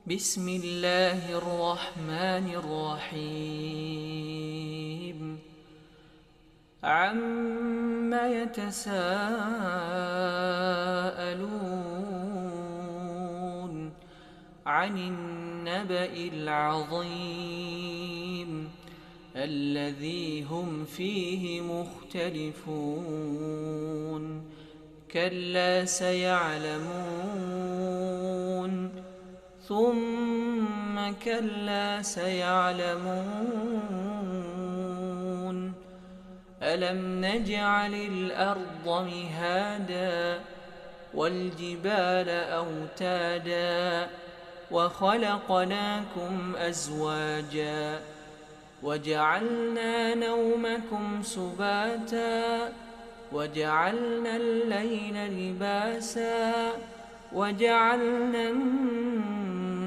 بسم الله الرحمن الرحيم عم يتساءلون عن النبأ العظيم الذي هم فيه مختلفون كلا سيعلمون ثم كلا سيعلمون ألم نجعل الأرض مهادا والجبال أوتادا وخلقناكم أزواجا وجعلنا نومكم سباتا وجعلنا الليل لباسا وجعلنا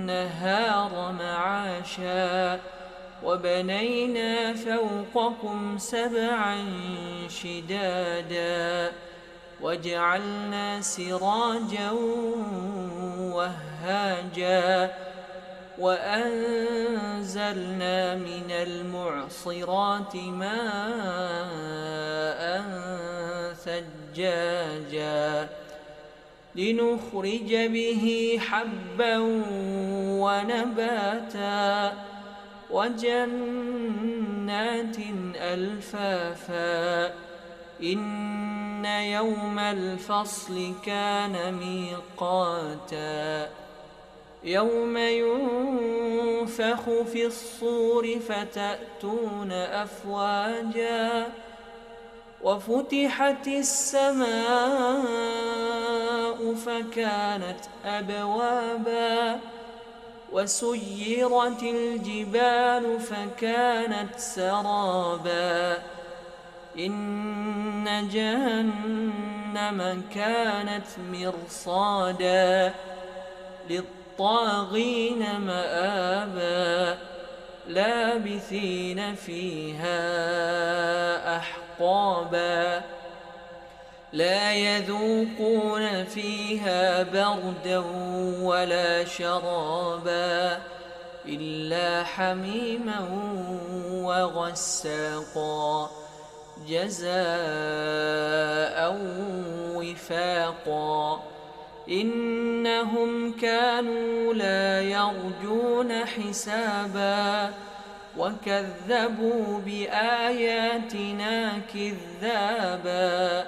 النهار معاشا وبنينا فوقكم سبعا شدادا وجعلنا سراجا وهاجا وأنزلنا من المعصرات ماء ثجاجا لنخرج به حبا ونباتا وجنات ألفافا إن يوم الفصل كان ميقاتا يوم ينفخ في الصور فتأتون أفواجا وفتحت السماء فكانت أبوابا وسيرت الجبال فكانت سرابا إن جهنم كانت مرصادا للطاغين مآبا لابثين فيها أحقابا لا يذوقون فيها بردا ولا شرابا إلا حميما وغساقا جزاء وفاقا إنهم كانوا لا يرجون حسابا وكذبوا بآياتنا كذابا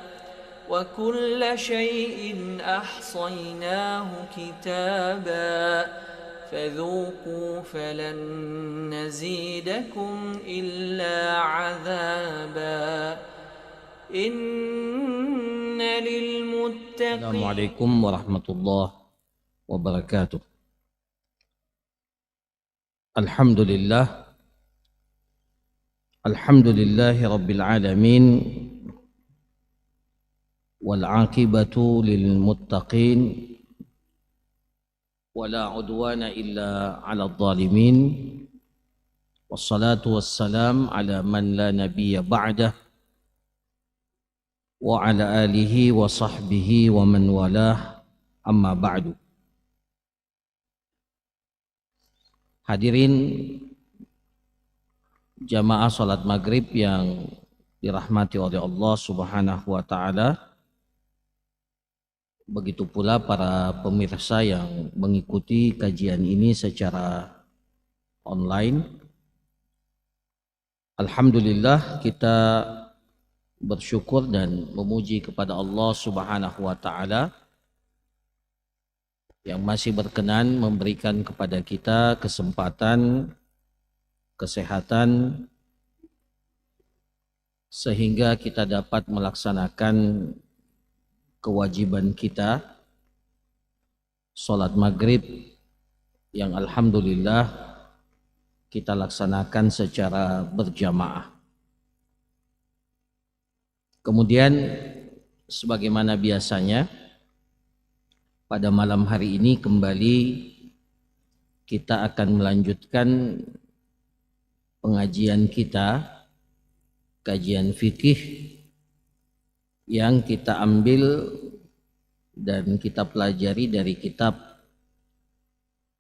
وكل شيء أحصيناه كتابا فذوقوا فلن نزيدكم إلا عذابا إن للمتقين. السلام عليكم ورحمة الله وبركاته. الحمد لله رب العالمين والعاقبة للمتقين ولا عدوان إلا على الظالمين والصلاة والسلام على من لا نبي بعده وعلى آله وصحبه ومن والاه amma ba'du. Hadirin jamaah salat maghrib yang dirahmati oleh Allah Subhanahu wa ta'ala, begitu pula para pemirsa yang mengikuti kajian ini secara online. Alhamdulillah, kita bersyukur dan memuji kepada Allah Subhanahu wa ta'ala yang masih berkenan memberikan kepada kita kesempatan, kesehatan, sehingga kita dapat melaksanakan kewajiban kita, sholat maghrib yang alhamdulillah kita laksanakan secara berjamaah. Kemudian sebagaimana biasanya, pada malam hari ini kembali kita akan melanjutkan pengajian kita, kajian fikih yang kita ambil dan kita pelajari dari kitab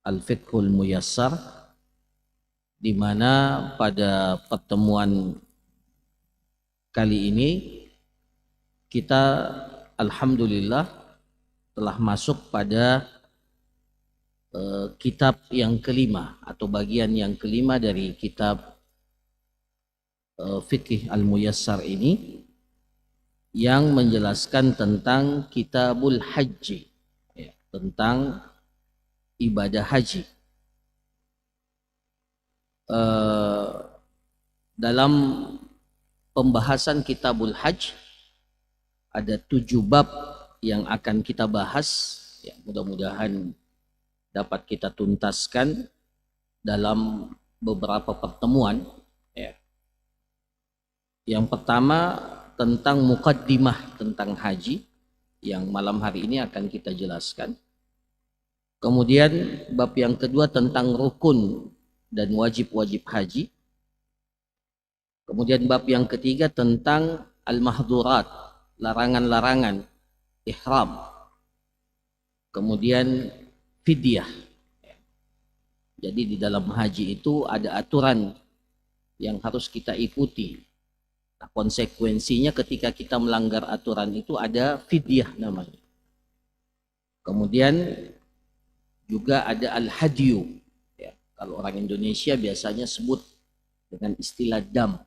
Al-Fiqhul Muyassar, di mana pada pertemuan kali ini kita alhamdulillah telah masuk pada kitab yang kelima atau bagian yang kelima dari kitab Fiqh Al-Muyassar ini, yang menjelaskan tentang Kitabul Haji, ya, tentang ibadah haji. Dalam pembahasan Kitabul Hajj ada 7 bab yang akan kita bahas, ya, mudah-mudahan dapat kita tuntaskan dalam beberapa pertemuan, ya. Yang pertama tentang muqaddimah tentang haji, yang malam hari ini akan kita jelaskan. Kemudian bab yang kedua tentang rukun dan wajib-wajib haji. Kemudian bab yang ketiga tentang al-mahdurat, larangan-larangan ihram. Kemudian fidyah. Jadi di dalam haji itu ada aturan yang harus kita ikuti. Nah, konsekuensinya ketika kita melanggar aturan itu ada fidyah namanya. Kemudian juga ada al-hadyu. Ya, kalau orang Indonesia biasanya sebut dengan istilah dam.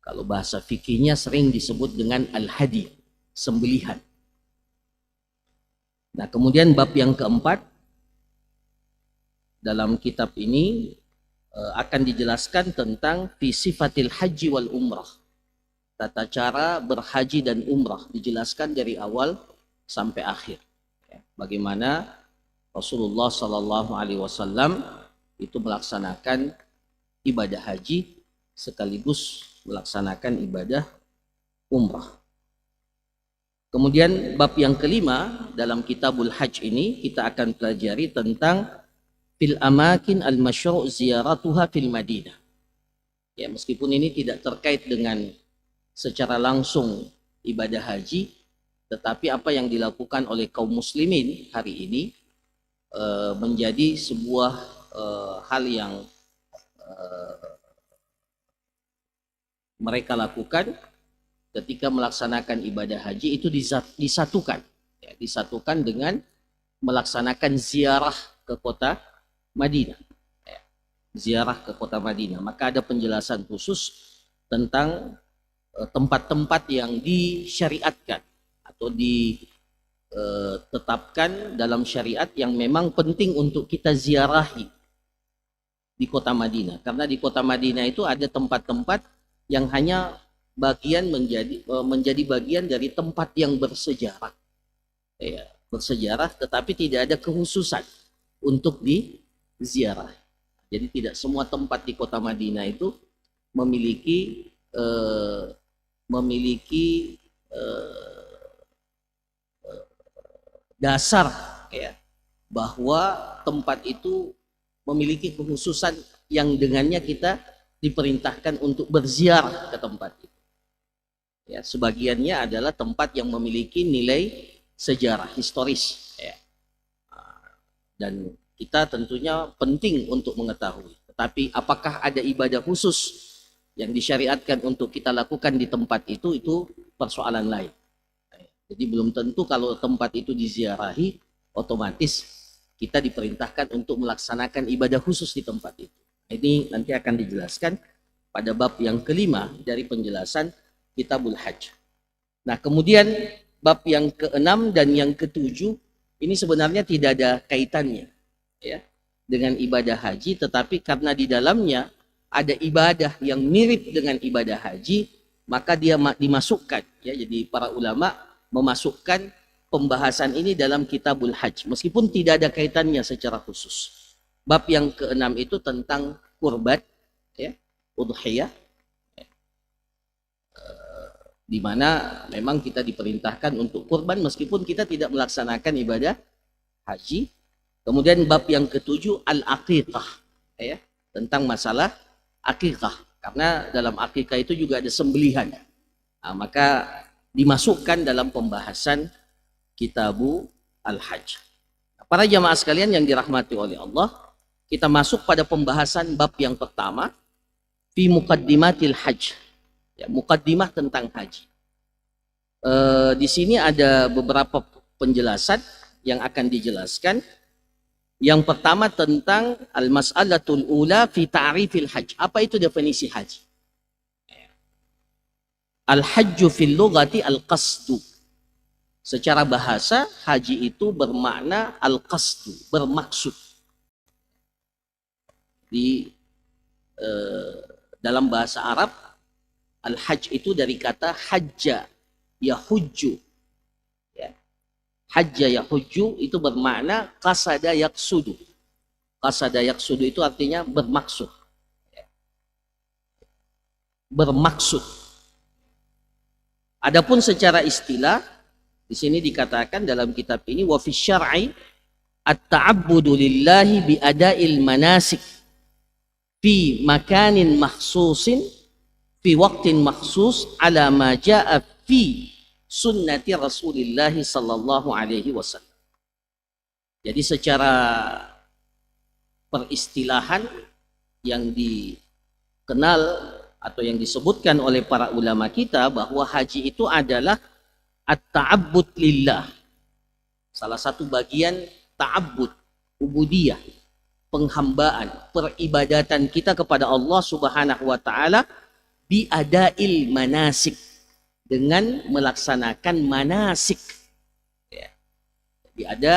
Kalau bahasa fikihnya sering disebut dengan al-hadi, sembelihan. Nah, kemudian bab yang keempat dalam kitab ini akan dijelaskan tentang fi sifatil haji wal umrah. Tata cara berhaji dan umrah dijelaskan dari awal sampai akhir. Bagaimana Rasulullah Sallallahu Alaihi Wasallam itu melaksanakan ibadah haji sekaligus melaksanakan ibadah umrah. Kemudian bab yang kelima dalam Kitabul Hajj ini kita akan pelajari tentang fil amakin al-masyru' ziyaratuha fil Madinah. Ya, meskipun ini tidak terkait dengan secara langsung ibadah haji, tetapi apa yang dilakukan oleh kaum muslimin hari ini menjadi sebuah hal yang mereka lakukan ketika melaksanakan ibadah haji itu disatukan, ya, disatukan dengan melaksanakan ziarah ke kota Madinah, ya, ziarah ke kota Madinah. Maka ada penjelasan khusus tentang tempat-tempat yang disyariatkan atau ditetapkan dalam syariat yang memang penting untuk kita ziarahi di kota Madinah. Karena di kota Madinah itu ada tempat-tempat yang hanya menjadi bagian dari tempat yang bersejarah, ya, bersejarah, tetapi tidak ada kekhususan untuk diziarah. Jadi tidak semua tempat di kota Madinah itu memiliki dasar, ya, bahwa tempat itu memiliki kekhususan yang dengannya kita diperintahkan untuk berziarah ke tempat itu. Ya, sebagiannya adalah tempat yang memiliki nilai sejarah historis, ya. Dan kita tentunya penting untuk mengetahui. Tetapi apakah ada ibadah khusus yang disyariatkan untuk kita lakukan di tempat itu persoalan lain. Jadi belum tentu kalau tempat itu diziarahi otomatis kita diperintahkan untuk melaksanakan ibadah khusus di tempat itu. Ini nanti akan dijelaskan pada bab yang kelima dari penjelasan Kitabul Hajj. Nah, kemudian bab yang keenam dan yang ketujuh ini sebenarnya tidak ada kaitannya, ya, dengan ibadah haji, tetapi karena di dalamnya ada ibadah yang mirip dengan ibadah haji, maka dia dimasukkan, ya. Jadi para ulama memasukkan pembahasan ini dalam Kitabul Hajj meskipun tidak ada kaitannya secara khusus. Bab yang keenam itu tentang kurban, ya, udhiyah, di mana memang kita diperintahkan untuk kurban meskipun kita tidak melaksanakan ibadah haji. Kemudian bab yang ketujuh al-aqiqah, ya, tentang masalah akikah, karena dalam akikah itu juga ada sembelihan. Nah, maka dimasukkan dalam pembahasan Kitabu Al-Hajj. Nah, Para jamaah sekalian yang dirahmati oleh Allah, kita masuk pada pembahasan bab yang pertama, fi muqaddimatil hajj. Ya, muqaddimah tentang haji. Di sini ada beberapa penjelasan yang akan dijelaskan. Yang pertama tentang al-mas'alatul ula fi ta'rifil hajj. Apa itu definisi haji? Al-hajju fil lughati al-qasdu. Secara bahasa, haji itu bermakna al-qasdu, bermaksud. Dalam bahasa Arab, al-hajj itu dari kata hajja yahujju. Ya. Hajja yahujju itu bermakna qasada yaqsudu. Qasada yaqsudu itu artinya bermaksud. Ya. Bermaksud. Adapun secara istilah, di sini dikatakan dalam kitab ini wa fi syar'i at-ta'abbudu lillahi bi ada'il manasik fi makanin makhsusin fi waqtin makhsus ala ma jaa fi sunnati Rasulillah sallallahu alaihi wasallam. Jadi secara peristilahan yang dikenal atau yang disebutkan oleh para ulama kita bahwa haji itu adalah at-ta'abbud lillah. Salah satu bagian ta'abbud, ubudiyah, penghambaan, peribadatan kita kepada Allah Subhanahu wa taala biadail manasik, dengan melaksanakan manasik. Ya. Jadi ada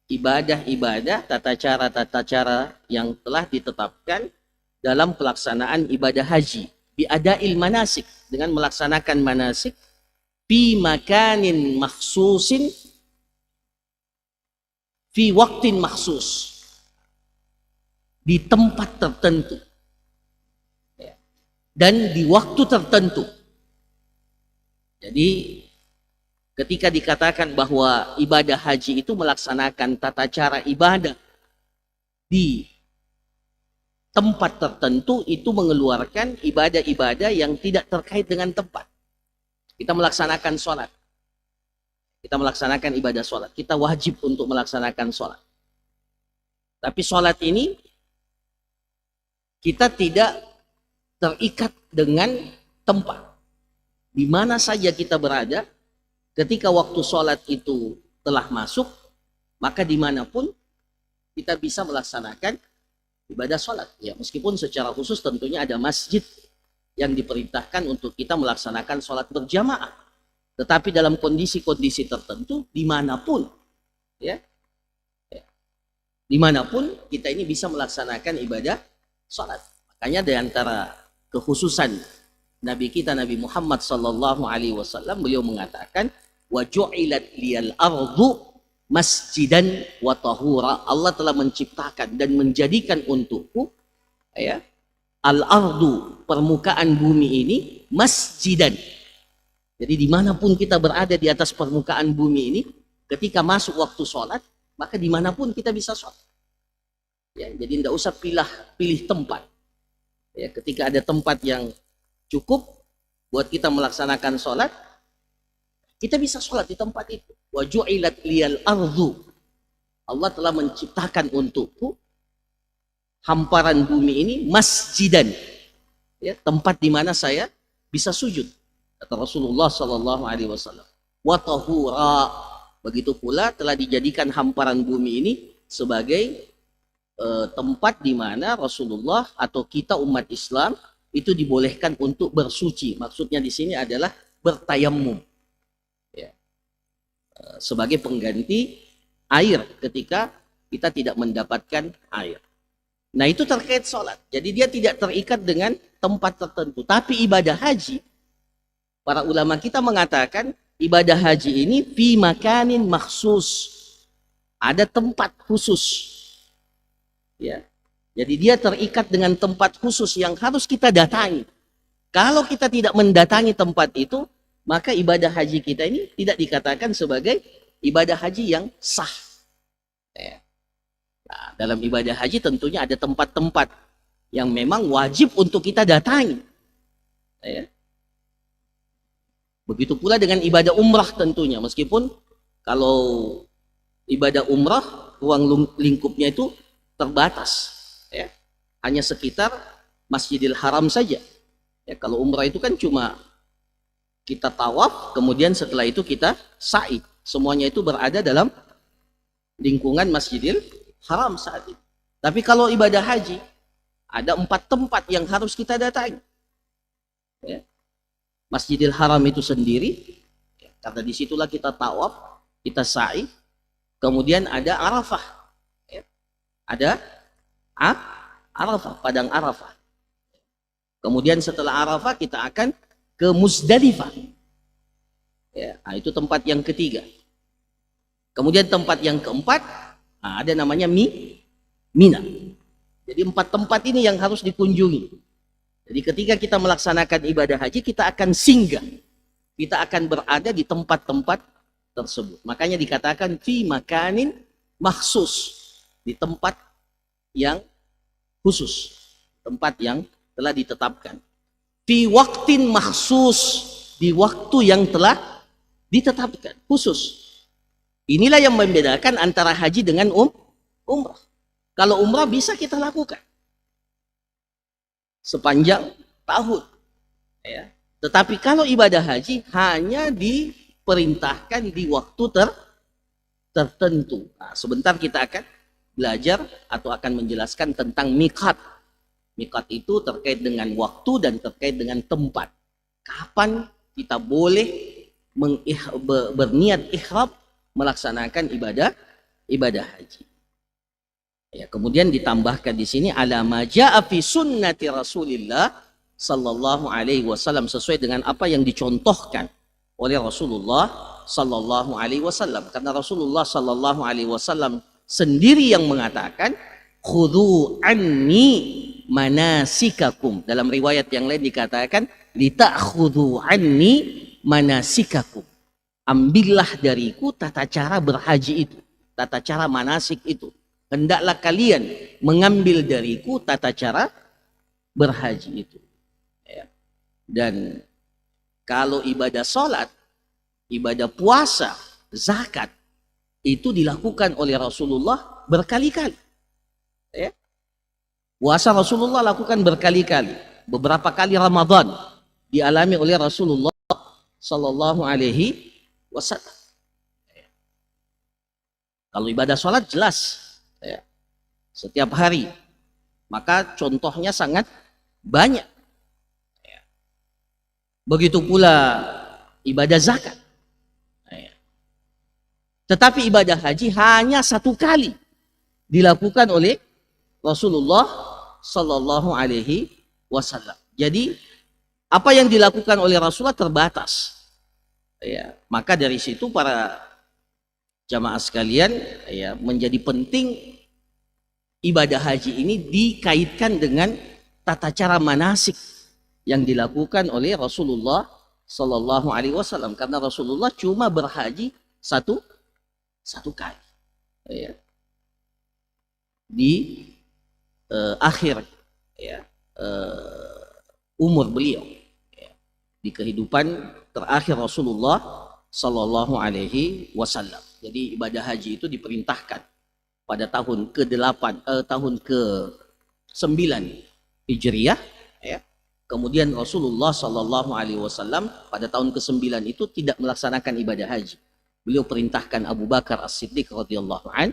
ibadah-ibadah, tata cara yang telah ditetapkan dalam pelaksanaan ibadah haji. Biadail manasik, dengan melaksanakan manasik fi makanin makhsusin fi waktin makhsus, di tempat tertentu dan di waktu tertentu. Jadi ketika dikatakan bahwa ibadah haji itu melaksanakan tata cara ibadah di tempat tertentu, itu mengeluarkan ibadah-ibadah yang tidak terkait dengan tempat. Kita melaksanakan sholat, kita melaksanakan ibadah sholat, kita wajib untuk melaksanakan sholat. Tapi sholat ini kita tidak terikat dengan tempat. Di mana saja kita berada, ketika waktu sholat itu telah masuk, maka dimanapun kita bisa melaksanakan ibadah sholat. Ya, meskipun secara khusus tentunya ada masjid yang diperintahkan untuk kita melaksanakan sholat berjamaah. Tetapi dalam kondisi-kondisi tertentu, dimanapun, ya, dimanapun kita ini bisa melaksanakan ibadah sholat. Makanya di antara kekhususan Nabi kita Nabi Muhammad sallallahu alaihi wasallam, beliau mengatakan wa ju'ilat liyal ardu masjidan wa tahura. Allah telah menciptakan dan menjadikan untukku, ya, al-ardu, permukaan bumi ini, masjidan. Jadi dimanapun kita berada di atas permukaan bumi ini, ketika masuk waktu sholat, maka dimanapun kita bisa sholat. Ya, jadi tidak usah pilih tempat. Ya, ketika ada tempat yang cukup buat kita melaksanakan sholat, kita bisa sholat di tempat itu. Wa ju'ilat liyal ardu. Allah telah menciptakan untukku hamparan bumi ini masjidan, ya, tempat di mana saya bisa sujud, kata Rasulullah sallallahu alaihi wasallam. Wa tahura, begitu pula telah dijadikan hamparan bumi ini sebagai tempat di mana Rasulullah atau kita umat Islam itu dibolehkan untuk bersuci. Maksudnya di sini adalah bertayamum, ya, sebagai pengganti air ketika kita tidak mendapatkan air. Nah, itu terkait sholat. Jadi dia tidak terikat dengan tempat tertentu. Tapi ibadah haji, para ulama kita mengatakan ibadah haji ini fi makanin makhsus, ada tempat khusus, ya. Jadi dia terikat dengan tempat khusus yang harus kita datangi. Kalau kita tidak mendatangi tempat itu, maka ibadah haji kita ini tidak dikatakan sebagai ibadah haji yang sah. Ya. Nah, dalam ibadah haji tentunya ada tempat-tempat yang memang wajib untuk kita datangi. Ya. Begitu pula dengan ibadah umrah tentunya, meskipun kalau Ibadah umrah ruang lingkupnya itu terbatas, ya. Hanya sekitar Masjidil Haram saja. Ya, kalau umrah itu kan cuma kita tawaf, kemudian setelah itu kita sa'i. Semuanya itu berada dalam lingkungan Masjidil Haram saat itu. Tapi kalau ibadah haji, ada 4 tempat yang harus kita datangi. Ya. Masjidil Haram itu sendiri, ya, karena disitulah kita tawaf, kita sa'i. Kemudian ada Arafah, ya. Ada Arafah, padang Arafah. Kemudian setelah Arafah kita akan ke Muzdalifah. Ya, nah itu tempat yang ketiga. Kemudian tempat yang keempat, nah ada namanya Mina. Jadi 4 tempat ini yang harus dikunjungi. Jadi ketika kita melaksanakan ibadah haji, kita akan singgah. Kita akan berada di tempat-tempat tersebut. Makanya dikatakan fi makanin makhsus, di tempat yang khusus, tempat yang telah ditetapkan. Fi waktin makhsus, di waktu yang telah ditetapkan, khusus. Inilah yang membedakan antara haji dengan umrah. Kalau umrah bisa kita lakukan sepanjang tahun, ya. Tetapi kalau ibadah haji hanya diperintahkan di waktu tertentu. Nah, sebentar kita akan belajar atau akan menjelaskan tentang miqat. Miqat itu terkait dengan waktu dan terkait dengan tempat. Kapan kita boleh berniat ihram melaksanakan ibadah haji. Ya, kemudian ditambahkan di sini ala ma jaa fi sunnati Rasulillah sallallahu alaihi wasallam, sesuai dengan apa yang dicontohkan oleh Rasulullah sallallahu alaihi wasallam. Karena Rasulullah sallallahu alaihi wasallam sendiri yang mengatakan khudhu anni manasikakum. Dalam riwayat yang lain dikatakan litakhudhu anni manasikakum. Ambillah dariku tata cara berhaji itu, tata cara manasik itu. Hendaklah kalian mengambil dariku tata cara berhaji itu. Ya. Dan kalau ibadah sholat, ibadah puasa, zakat, itu dilakukan oleh Rasulullah berkali-kali. Ya. Puasa Rasulullah lakukan berkali-kali. Beberapa kali Ramadan dialami oleh Rasulullah Sallallahu Alaihi Wasallam. Ya. Kalau ibadah sholat jelas, ya, setiap hari. Maka contohnya sangat banyak. Ya. Begitu pula ibadah zakat. Ya. Tetapi ibadah haji hanya 1 kali dilakukan oleh Rasulullah Sallallahu Alaihi Wasallam. Jadi apa yang dilakukan oleh Rasulullah terbatas. Ya, maka dari situ para jamaah sekalian, ya, menjadi penting ibadah haji ini dikaitkan dengan tata cara manasik yang dilakukan oleh Rasulullah Sallallahu Alaihi Wasallam, karena Rasulullah cuma berhaji satu kali, ya, di akhir, ya, umur beliau, ya, di kehidupan terakhir Rasulullah Sallallahu Alaihi Wasallam. Jadi ibadah haji itu diperintahkan pada tahun ke-8, tahun ke-9 Hijriah, ya. Kemudian Rasulullah Sallallahu Alaihi Wasallam pada tahun ke-9 itu tidak melaksanakan ibadah haji. Beliau perintahkan Abu Bakar As-Siddiq radhiyallahu an,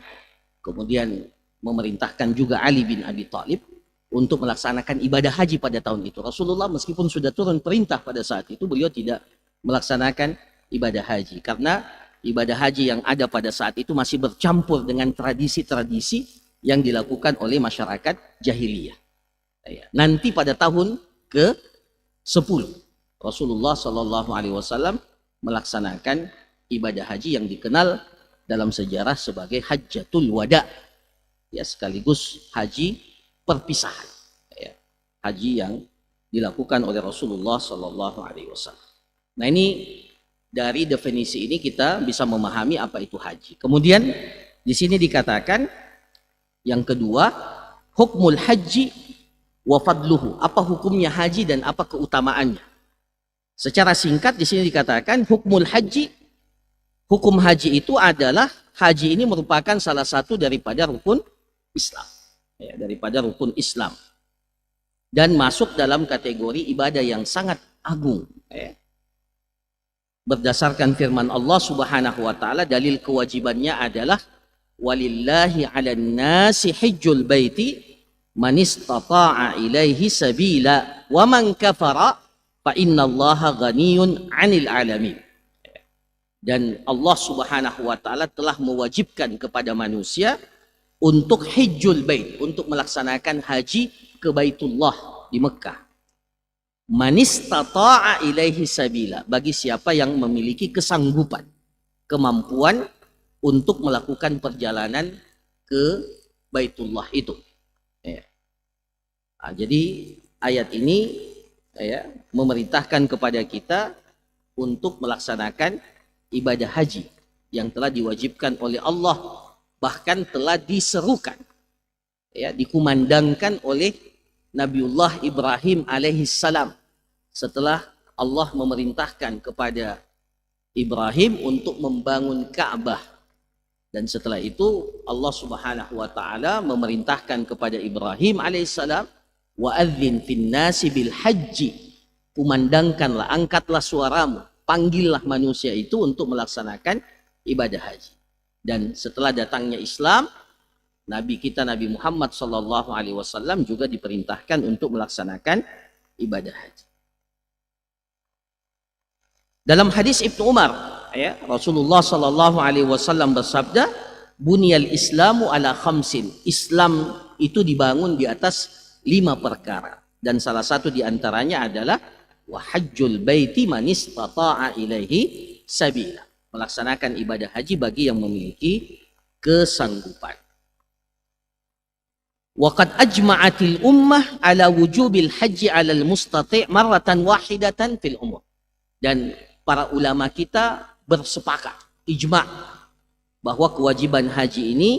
kemudian memerintahkan juga Ali bin Abi Thalib untuk melaksanakan ibadah haji pada tahun itu. Rasulullah meskipun sudah turun perintah pada saat itu, beliau tidak melaksanakan ibadah haji karena ibadah haji yang ada pada saat itu masih bercampur dengan tradisi-tradisi yang dilakukan oleh masyarakat jahiliyah. Nanti pada tahun ke-10 Rasulullah Shallallahu Alaihi Wasallam melaksanakan ibadah haji yang dikenal dalam sejarah sebagai Hajjatul Wada, ya, sekaligus haji perpisahan, ya, haji yang dilakukan oleh Rasulullah Shallallahu Alaihi Wasallam. Nah, ini dari definisi ini kita bisa memahami apa itu haji. Kemudian di sini dikatakan yang kedua, hukmul haji wa fadluhu. Apa hukumnya haji dan apa keutamaannya? Secara singkat di sini dikatakan hukmul haji, hukum haji itu adalah haji ini merupakan salah satu daripada rukun Islam. Ya, daripada rukun Islam. Dan masuk dalam kategori ibadah yang sangat agung. Ya. Berdasarkan firman Allah Subhanahu wa taala, dalil kewajibannya adalah walillahi 'alan nasi hajjul baiti man istata'a ilaihi sabila wa man kafara fa innallaha ghaniyun 'anil 'alamin. Dan Allah Subhanahu wa taala telah mewajibkan kepada manusia untuk hajjul bait, untuk melaksanakan haji ke Baitullah di Mekah. Manistata'a ilaihi sabila, bagi siapa yang memiliki kesanggupan, kemampuan untuk melakukan perjalanan ke Baitullah itu. Ya. Nah, jadi ayat ini ya, memerintahkan kepada kita untuk melaksanakan ibadah haji yang telah diwajibkan oleh Allah, bahkan telah diserukan, ya, dikumandangkan oleh Nabiullah Ibrahim alaihissalam setelah Allah memerintahkan kepada Ibrahim untuk membangun Ka'bah. Dan setelah itu Allah Subhanahu wa taala memerintahkan kepada Ibrahim alaihissalam, wa'adzin fin nasi bil haji, kumandangkanlah, angkatlah suaramu, panggillah manusia itu untuk melaksanakan ibadah haji. Dan setelah datangnya Islam, Nabi kita Nabi Muhammad SAW juga diperintahkan untuk melaksanakan ibadah haji. Dalam hadis Ibnu Umar, ya, Rasulullah SAW bersabda, "Bunyal Islamu ala khamsin." Islam itu dibangun di atas 5 perkara, dan salah satu di antaranya adalah wa hajjul baiti man istata'a ilaihi sabila. Melaksanakan ibadah haji bagi yang memiliki kesanggupan. Waqad ajma'atil ummah ala wujubil haji 'alal mustati' marratan wahidatan fil umur. Dan para ulama kita bersepakat, ijma', bahwa kewajiban haji ini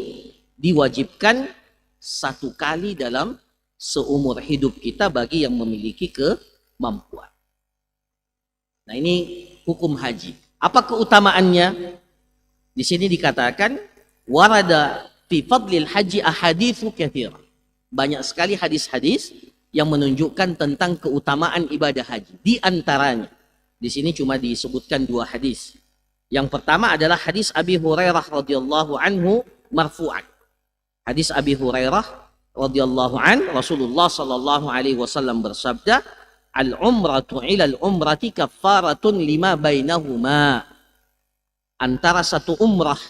diwajibkan 1 kali dalam seumur hidup kita bagi yang memiliki kemampuan. Nah, ini hukum haji. Apa keutamaannya? Di sini dikatakan warada fi fadlil haji ahaditsu katsira. Banyak sekali hadis-hadis yang menunjukkan tentang keutamaan ibadah haji. Di antaranya, di sini cuma disebutkan 2 hadis. Yang pertama adalah hadis Abi Hurairah radhiyallahu anhu marfu'an. Hadis Abi Hurairah radhiyallahu an, Rasulullah sallallahu alaihi wasallam bersabda, "Al-umratu ilal umrati kaffaratun lima bainahuma." Antara satu umrah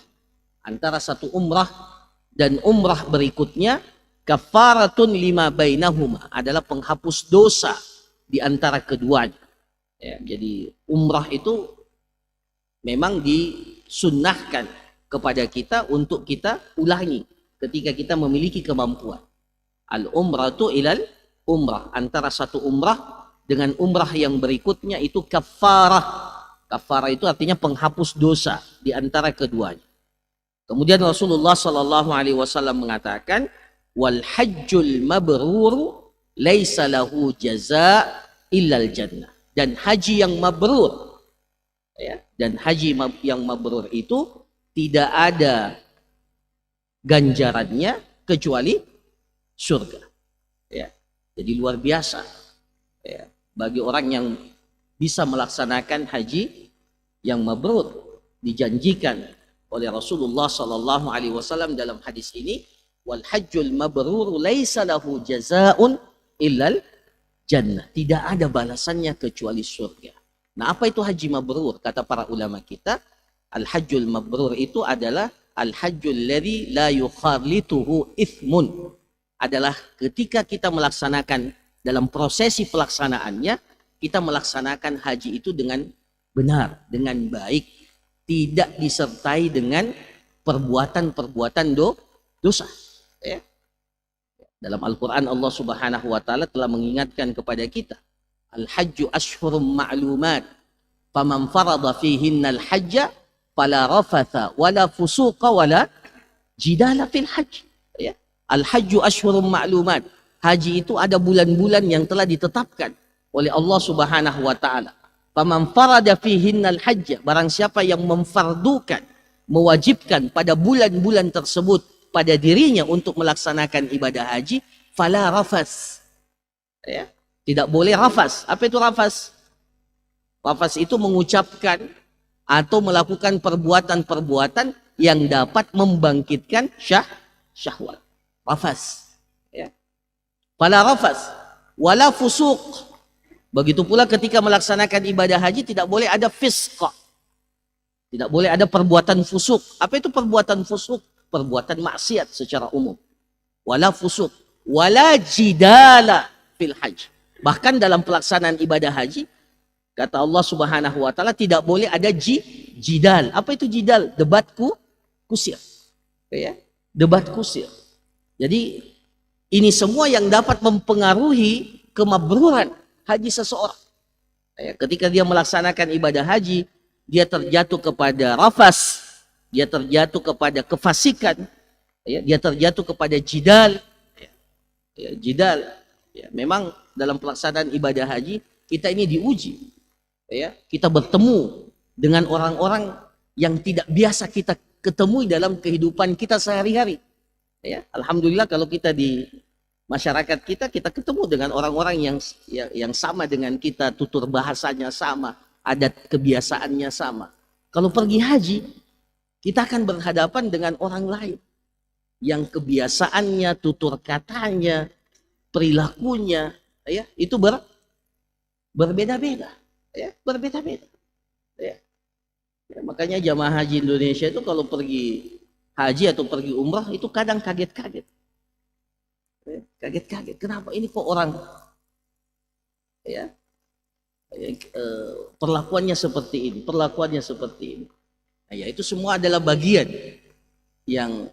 dan umrah berikutnya, kaffaratun lima bainahuma, adalah penghapus dosa di antara keduanya. Ya, jadi umrah itu memang disunnahkan kepada kita untuk kita ulangi ketika kita memiliki kemampuan. Al-umratu ilal umrah, antara satu umrah dengan umrah yang berikutnya itu kafarah. Kafarah itu artinya penghapus dosa di antara keduanya. Kemudian Rasulullah sallallahu alaihi wasallam mengatakan, wal hajjul mabrur laisa lahu jazaa illal jannah. Dan haji yang mabrur, ya, dan haji yang mabrur itu tidak ada ganjarannya kecuali surga. Ya, jadi luar biasa. Ya, bagi orang yang bisa melaksanakan haji yang mabrur, dijanjikan oleh Rasulullah sallallahu alaihi wasallam dalam hadis ini, wal hajjul mabrur laisa lahu jazaa'un illal jannah. Tidak ada balasannya kecuali surga. Nah, apa itu haji mabrur? Kata para ulama kita, al-hajjul mabrur itu adalah al-hajjul ladzi la yukharlituhu ithmun. Adalah ketika kita melaksanakan, dalam prosesi pelaksanaannya, kita melaksanakan haji itu dengan benar, dengan baik, tidak disertai dengan perbuatan-perbuatan dosa. Ya. Dalam Al-Quran Allah Subhanahu wa ta'ala telah mengingatkan kepada kita, al-hajju ashhurum ma'lumat, faman farada fihinnal hajja fala rafatha wala fusuqa wala jidala fil hajj. Ya. Al-hajju ashhurum ma'lumat, haji itu ada bulan-bulan yang telah ditetapkan oleh Allah Subhanahu wa ta'ala. Faman farada fihinnal hajj, barang siapa yang memfardukan, mewajibkan pada bulan-bulan tersebut pada dirinya untuk melaksanakan ibadah haji, fala rafas. Ya, tidak boleh rafas. Apa itu rafas? Rafas itu mengucapkan atau melakukan perbuatan-perbuatan yang dapat membangkitkan syahwat. Rafas. Ya. Fala rafas wala fusuq. Begitu pula ketika melaksanakan ibadah haji tidak boleh ada fisq. Tidak boleh ada perbuatan fusuk. Apa itu perbuatan fusuk? Perbuatan maksiat secara umum. Wala fusuk, wala jidala fil hajj. Bahkan dalam pelaksanaan ibadah haji, kata Allah Subhanahu wa taala tidak boleh ada jidal. Apa itu jidal? Debat kusir. Ya, debat kusir. Jadi ini semua yang dapat mempengaruhi kemabruran haji seseorang. Ya, ketika dia melaksanakan ibadah haji, dia terjatuh kepada rafas, dia terjatuh kepada kefasikan, ya, dia terjatuh kepada jidal. Ya, jidal. Ya, memang dalam pelaksanaan ibadah haji kita ini diuji. Ya, kita bertemu dengan orang-orang yang tidak biasa kita ketemui dalam kehidupan kita sehari-hari. Ya, alhamdulillah kalau kita di masyarakat kita ketemu dengan orang-orang yang sama dengan kita, tutur bahasanya sama, adat kebiasaannya sama. Kalau pergi haji, kita akan berhadapan dengan orang lain yang kebiasaannya, tutur katanya, perilakunya, ya, itu berbeda-beda, ya, berbeda-beda. Ya. Ya, makanya jamaah haji Indonesia itu kalau pergi haji atau pergi umrah itu kadang kaget-kaget. Kaget-kaget, kenapa ini kok orang ya, perlakuannya seperti ini, perlakuannya seperti ini. Nah, ya, itu semua adalah bagian yang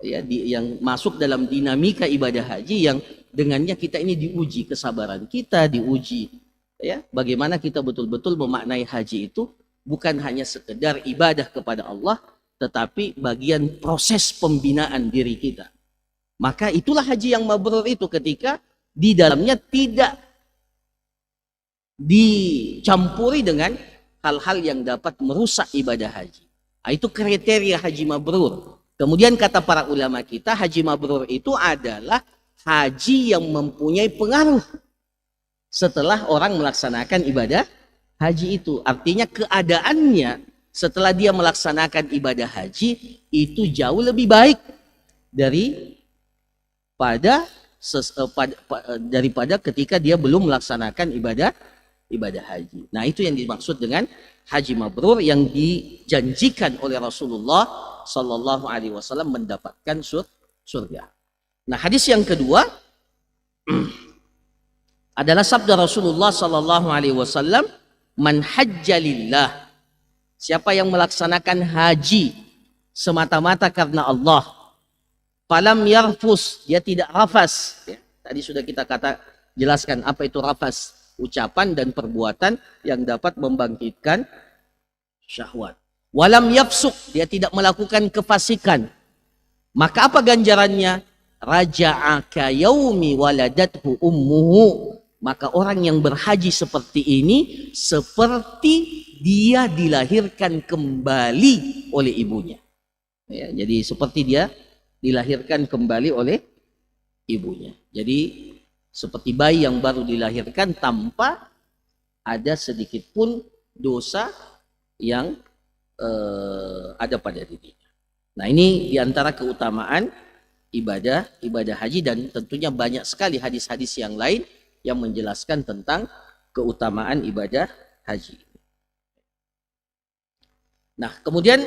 yang masuk dalam dinamika ibadah haji yang dengannya kita ini diuji kesabaran kita, diuji ya bagaimana kita betul-betul memaknai haji itu bukan hanya sekedar ibadah kepada Allah, tetapi bagian proses pembinaan diri kita. Maka itulah haji yang mabrur itu ketika di dalamnya tidak dicampuri dengan hal-hal yang dapat merusak ibadah haji. Nah, itu kriteria haji mabrur. Kemudian kata para ulama kita, haji mabrur itu adalah haji yang mempunyai pengaruh setelah orang melaksanakan ibadah haji itu. Artinya keadaannya setelah dia melaksanakan ibadah haji itu jauh lebih baik daripada ketika dia belum melaksanakan ibadah haji. Nah, itu yang dimaksud dengan haji mabrur yang dijanjikan oleh Rasulullah Sallallahu Alaihi Wasallam mendapatkan surga. Nah, hadis yang kedua adalah sabda Rasulullah Sallallahu Alaihi Wasallam, man hajjalillah, siapa yang melaksanakan haji semata-mata karena Allah, falam yarfus, dia tidak rafas. Ya, tadi sudah kita jelaskan apa itu rafas, ucapan dan perbuatan yang dapat membangkitkan syahwat. Walam yafsuk, dia tidak melakukan kefasikan. Maka apa ganjarannya? Raja'a ka yaumi waladathu ummuhu. Maka orang yang berhaji seperti ini seperti dia dilahirkan kembali oleh ibunya. Ya, jadi seperti dia dilahirkan kembali oleh ibunya. Jadi seperti bayi yang baru dilahirkan tanpa ada sedikit pun dosa yang ada pada dirinya. Nah, ini diantara keutamaan ibadah haji, dan tentunya banyak sekali hadis-hadis yang lain yang menjelaskan tentang keutamaan ibadah haji. Nah, kemudian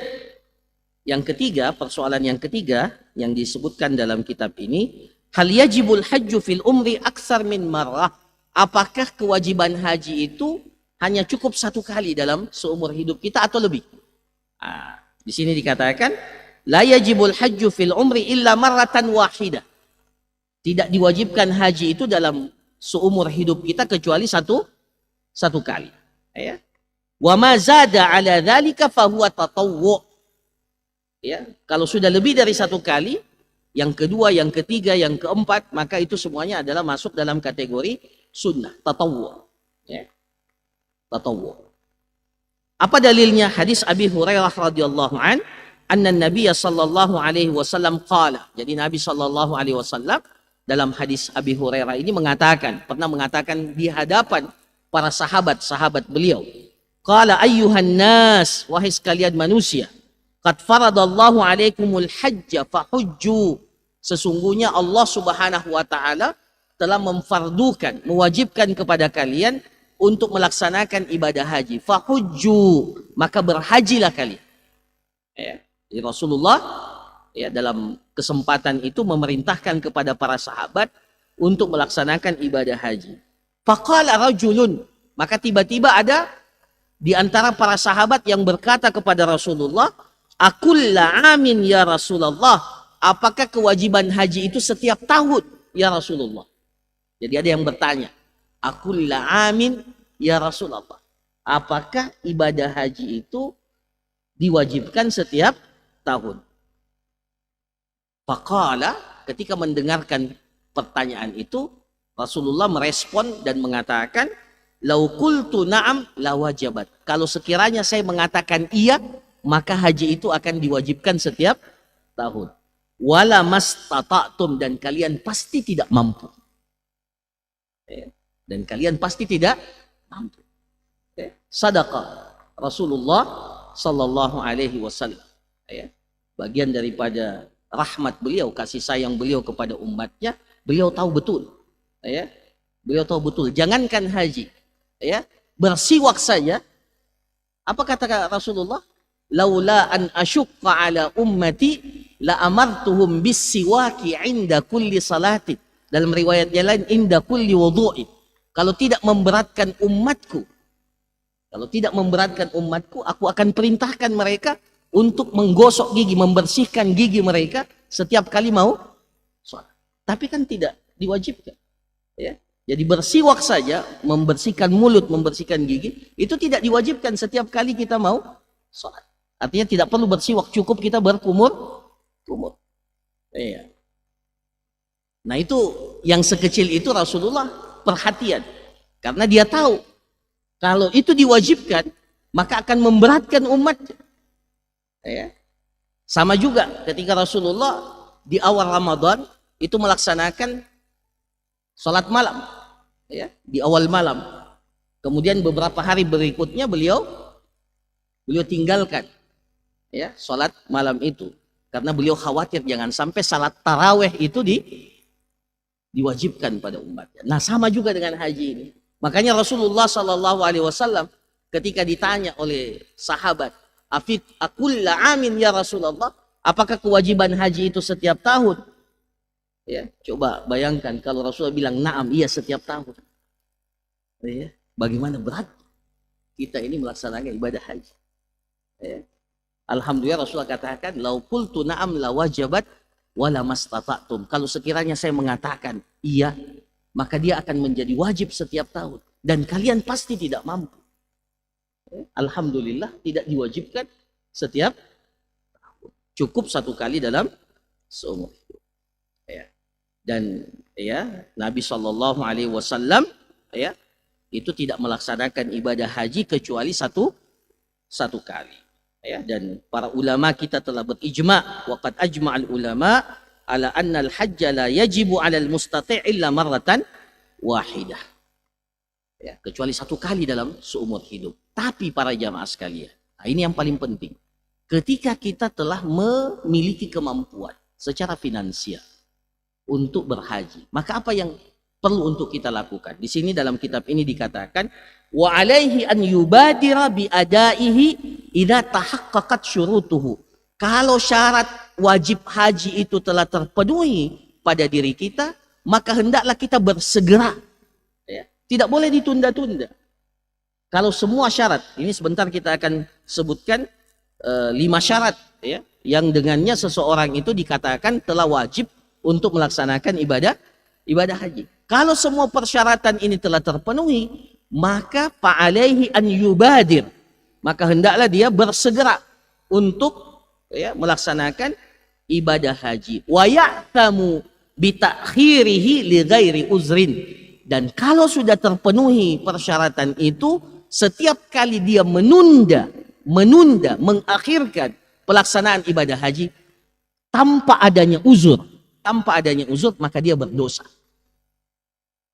yang ketiga, persoalan yang ketiga yang disebutkan dalam kitab ini, hal yajibul hajju fil umri aksar min marrah. Apakah kewajiban haji itu hanya cukup satu kali dalam seumur hidup kita atau lebih? Nah, di sini dikatakan la yajibul hajju fil umri illa marratan wahidah. Tidak diwajibkan haji itu dalam seumur hidup kita kecuali satu kali. Ya. Wa ma zada ala dzalika fa huwa tatawwu. Ya, kalau sudah lebih dari satu kali, yang kedua, yang ketiga, yang keempat, maka itu semuanya adalah masuk dalam kategori sunnah, tatawwu. Ya. Tatawwu. Apa dalilnya? Hadis Abi Hurairah radhiyallahu an, anna Nabiy sallallahu alaihi wasallam qala. Jadi Nabi sallallahu alaihi wasallam dalam hadis Abi Hurairah ini pernah mengatakan di hadapan para sahabat beliau. Qala ayyuhan nas, wahai sekalian manusia, qad faradallahu alaikumul hajja fahujju. Sesungguhnya Allah Subhanahu wa taala telah memfardukan, mewajibkan kepada kalian untuk melaksanakan ibadah haji. Fahujju, maka berhajilah kalian. Ya, Rasulullah dalam kesempatan itu memerintahkan kepada para sahabat untuk melaksanakan ibadah haji. Faqala rajulun, maka tiba-tiba ada di antara para sahabat yang berkata kepada Rasulullah, "Akulla amin ya Rasulullah." Apakah kewajiban haji itu setiap tahun ya Rasulullah? Jadi ada yang bertanya, "Akulla amin ya Rasulullah." Apakah ibadah haji itu diwajibkan setiap tahun? Faqala, ketika mendengarkan pertanyaan itu, Rasulullah merespon dan mengatakan, "Lau qultu na'am la wajabat." Kalau sekiranya saya mengatakan iya, maka haji itu akan diwajibkan setiap tahun. Wala mastata'tum, dan kalian pasti tidak mampu. Dan kalian pasti tidak mampu. Sadaqah Rasulullah sallallahu alaihi wasallam. Bagian daripada rahmat beliau, kasih sayang beliau kepada umatnya, beliau tahu betul. Beliau tahu betul. Jangankan haji, bersiwak saja. Apa kata Rasulullah? Laula an asyukka ala ummati la amartuhum bisiwaki inda kulli salatin. Dalam riwayat yang lain, inda kulli wudu'in. Kalau tidak memberatkan umatku, aku akan perintahkan mereka untuk menggosok gigi, membersihkan gigi mereka setiap kali mau sholat. Tapi kan tidak diwajibkan. Jadi bersiwak saja, membersihkan mulut, membersihkan gigi, itu tidak diwajibkan setiap kali kita mau sholat. Artinya tidak perlu bersiwak, cukup kita berkumur. Nah itu yang sekecil itu Rasulullah perhatian. Karena dia tahu kalau itu diwajibkan, maka akan memberatkan umat. Sama juga ketika Rasulullah di awal Ramadan itu melaksanakan sholat malam. Di awal malam. Kemudian beberapa hari berikutnya beliau tinggalkan sholat malam itu. Karena beliau khawatir jangan sampai salat taraweh itu diwajibkan pada umatnya. Nah sama juga dengan haji ini. Makanya Rasulullah SAW ketika ditanya oleh sahabat, "Akulla amin ya Rasulullah," apakah kewajiban haji itu setiap tahun? Coba bayangkan kalau Rasulullah bilang, "Na'am, iya setiap tahun." Bagaimana berat kita ini melaksanakan ibadah haji. Alhamdulillah Rasulullah katakan, "Lau qultu na'am la wajabat wala mastata'tum." Kalau sekiranya saya mengatakan iya, maka dia akan menjadi wajib setiap tahun dan kalian pasti tidak mampu. Alhamdulillah tidak diwajibkan setiap tahun. Cukup satu kali dalam seumur hidup. Dan Nabi Shallallahu Alaihi Wasallam itu tidak melaksanakan ibadah haji kecuali satu kali. Dan para ulama kita telah berijma, waqad ajma'al ulama ala anna al-hajja la yajibu 'ala al-mustati' illa marratan wahidah. Kecuali satu kali dalam seumur hidup. Tapi para jamaah sekalian, ini yang paling penting. Ketika kita telah memiliki kemampuan secara finansial untuk berhaji, maka apa yang perlu untuk kita lakukan? Di sini dalam kitab ini dikatakan, wa alaihi an yubadira bi adaihi idza tahaqqaqat syurutuhu. Kalau syarat wajib haji itu telah terpenuhi pada diri kita, maka hendaklah kita bersegera. Tidak boleh ditunda-tunda. Kalau semua syarat, ini sebentar kita akan sebutkan 5 syarat yang dengannya seseorang itu dikatakan telah wajib untuk melaksanakan ibadah haji. Kalau semua persyaratan ini telah terpenuhi, maka fa'alaihi an yubadir, maka hendaklah dia bersegera untuk melaksanakan ibadah haji. Wa ya'tamu bi ta'khirihi li ghairi uzrin, dan kalau sudah terpenuhi persyaratan itu, setiap kali dia menunda, mengakhirkan pelaksanaan ibadah haji tanpa adanya uzur, maka dia berdosa.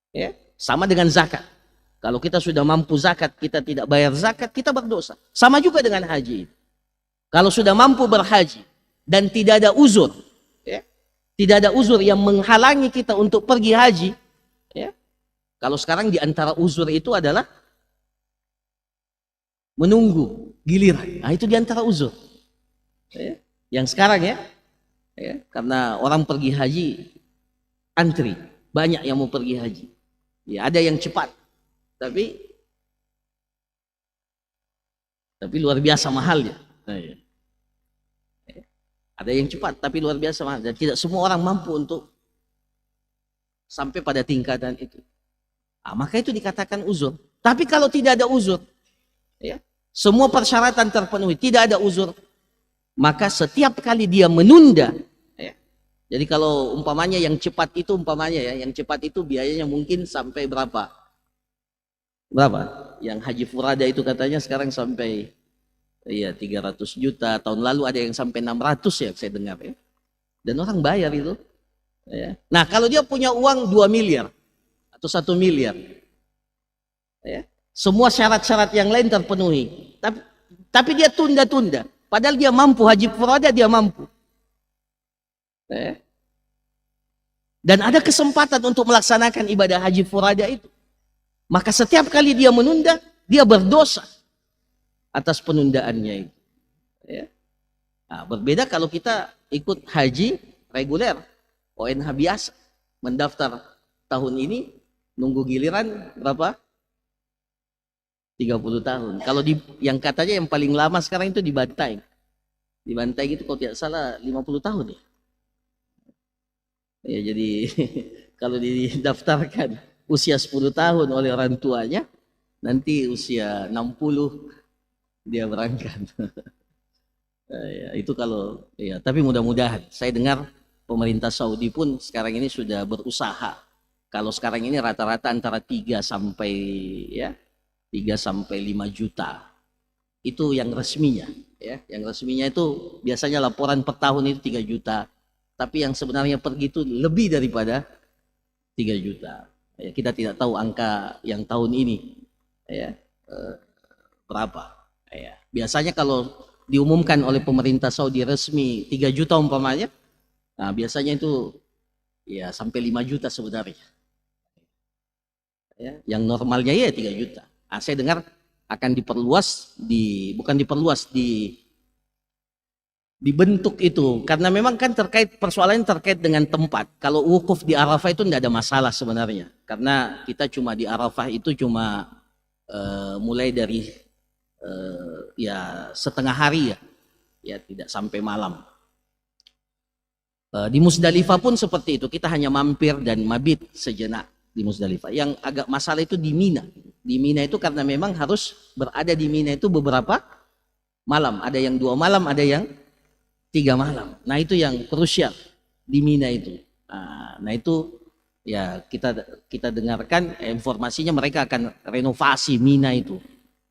Ya, sama dengan zakat. Kalau kita sudah mampu zakat, kita tidak bayar zakat, kita berdosa. Sama juga dengan haji. Kalau sudah mampu berhaji dan tidak ada uzur, ya, tidak ada uzur yang menghalangi kita untuk pergi haji, ya. Kalau sekarang di antara uzur itu adalah menunggu giliran. Nah, itu di antara uzur. Ya. Yang sekarang ya, karena orang pergi haji antri, banyak yang mau pergi haji. Ya, ada yang cepat, tapi luar biasa mahalnya. Nah, ya. Ada yang cepat, tapi luar biasa mahal. Dan tidak semua orang mampu untuk sampai pada tingkatan itu. Nah, maka itu dikatakan uzur. Tapi kalau tidak ada uzur, ya, semua persyaratan terpenuhi, tidak ada uzur, maka setiap kali dia menunda, ya, jadi kalau umpamanya yang cepat itu, yang cepat itu biayanya mungkin sampai berapa? Yang haji furada itu katanya sekarang sampai 300 juta, tahun lalu ada yang sampai 600 ya saya dengar ya. Dan orang bayar itu. Ya. Nah, kalau dia punya uang 2 miliar atau 1 miliar, ya, semua syarat-syarat yang lain terpenuhi, tapi dia tunda-tunda, padahal dia mampu, haji furada dia mampu, ya. Dan ada kesempatan untuk melaksanakan ibadah haji furada itu, maka setiap kali dia menunda, dia berdosa atas penundaannya itu, ya. Nah, berbeda kalau kita ikut haji reguler, ONH biasa, mendaftar tahun ini, nunggu giliran berapa? 30 tahun. Kalau yang katanya yang paling lama sekarang itu di Bantai. Di Bantai gitu kalau tidak salah 50 tahun ya. Ya jadi kalau didaftarkan usia 10 tahun oleh orang tuanya, nanti usia 60 dia berangkat. Ya, itu kalau ya, tapi mudah-mudahan saya dengar pemerintah Saudi pun sekarang ini sudah berusaha. Kalau sekarang ini rata-rata antara 3 sampai 5 juta. Itu yang resminya, ya. Yang resminya itu biasanya laporan per tahun itu 3 juta. Tapi yang sebenarnya pergi itu lebih daripada 3 juta. Ya, kita tidak tahu angka yang tahun ini, ya, berapa. Ya. Biasanya kalau diumumkan oleh pemerintah Saudi resmi 3 juta umpamanya, nah biasanya itu ya sampai 5 juta sebenarnya. Ya, yang normalnya ya 3 juta. Nah, saya dengar akan dibentuk itu karena memang kan persoalannya terkait dengan tempat. Kalau wukuf di Arafah itu tidak ada masalah sebenarnya, karena kita cuma di Arafah itu cuma mulai dari setengah hari ya tidak sampai malam. Di Musdalifah pun seperti itu, kita hanya mampir dan mabit sejenak di Musdalifah. Yang agak masalah itu di Mina. Di Mina itu karena memang harus berada di Mina itu beberapa malam. Ada yang 2 malam, ada yang 3 malam. Nah itu yang krusial di Mina itu. Nah itu ya kita dengarkan informasinya mereka akan renovasi Mina itu,